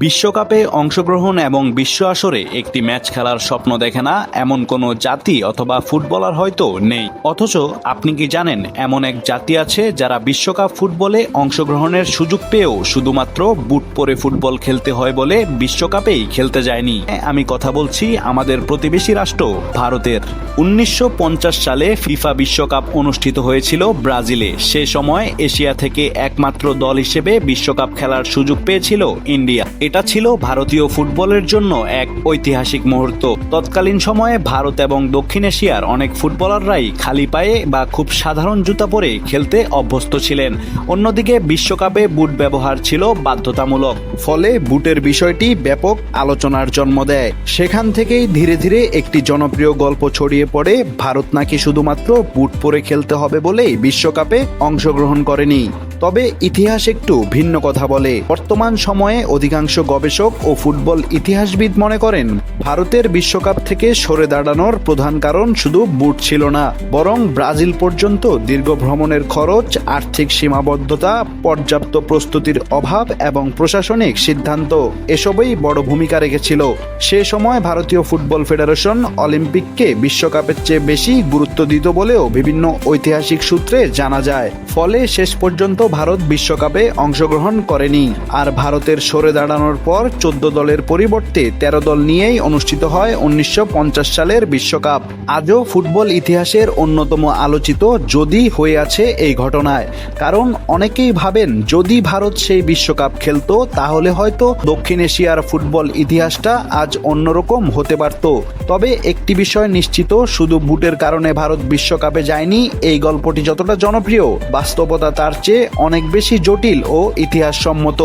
বিশ্বকাপে অংশগ্রহণ এবং বিশ্ব আসরে একটি ম্যাচ খেলার স্বপ্ন দেখে না এমন কোনো জাতি অথবা ফুটবলার হয়তো নেই। অথচ আপনি কি জানেন এমন এক জাতি আছে যারা বিশ্বকাপ ফুটবলে অংশগ্রহণের সুযোগ পেয়েও শুধুমাত্র বুট পরে ফুটবল খেলতে হয় বলে বিশ্বকাপেই খেলতে যায়নি। আমি কথা বলছি আমাদের প্রতিবেশী রাষ্ট্র ভারতের। 1950 সালে ফিফা বিশ্বকাপ অনুষ্ঠিত হয়েছিল ব্রাজিলে। সে সময় এশিয়া থেকে একমাত্র দল হিসেবে বিশ্বকাপ খেলার সুযোগ পেয়েছিল ইন্ডিয়া। এটা ছিল ভারতীয় ফুটবলের জন্য এক ঐতিহাসিক মুহূর্ত। তৎকালীন সময়ে ভারত এবং দক্ষিণ এশিয়ার অনেক ফুটবলাররাই খালি পায়ে বা খুব সাধারণ জুতা পরে খেলতে অভ্যস্ত ছিলেন। অন্যদিকে বিশ্বকাপে বুট ব্যবহার ছিল বাধ্যতামূলক, ফলে বুটের বিষয়টি ব্যাপক আলোচনার জন্ম দেয়। সেখান থেকেই ধীরে ধীরে একটি জনপ্রিয় গল্প ছড়িয়ে পড়ে, ভারত নাকি শুধুমাত্র বুট পরে খেলতে হবে বলেই বিশ্বকাপে অংশগ্রহণ করেনি। তবে ইতিহাস একটু ভিন্ন কথা বলে। বর্তমান সময়ে অধিকাংশ গবেষক ও ফুটবল ইতিহাসবিদ মনে করেন ভারতের বিশ্বকাপ থেকে সরে দাঁড়ানোর প্রধান কারণ শুধু বুট ছিল না, বরং ব্রাজিল পর্যন্ত দীর্ঘ ভ্রমণের খরচ, আর্থিক সীমাবদ্ধতা, পর্যাপ্ত প্রস্তুতির অভাব এবং প্রশাসনিক সিদ্ধান্ত এসবই বড় ভূমিকা রেখেছিল। সে সময় ভারতীয় ফুটবল ফেডারেশন অলিম্পিককে বিশ্বকাপের চেয়ে বেশি গুরুত্ব দিত বলেও বিভিন্ন ঐতিহাসিক সূত্রে জানা যায়। ফলে শেষ পর্যন্ত ভারত বিশ্বকাপে অংশগ্রহণ করেনি। আর ভারতের সরে দাঁড়ানোর পর 14 দলের পরিবর্তে 13 দল নিয়েই অনুষ্ঠিত হয় 1950 সালের বিশ্বকাপ। আজও ফুটবল ইতিহাসের অন্যতম আলোচিত যদি হয়ে আছে এই ঘটনায়। কারণ অনেকেই ভাবেন যদি ভারত সেই বিশ্বকাপ খেলতো তাহলে হয়তো দক্ষিণ এশিয়ার ফুটবল ইতিহাসটা আজ অন্যরকম হতে পারত। তবে একটি বিষয় নিশ্চিত, শুধু বুটের কারণে ভারত বিশ্বকাপে যায়নি। এই গল্পটি যতটা জনপ্রিয়, বাস্তবতা তার চেয়ে অনেক বেশি জটিল ও ইতিহাসসম্মত।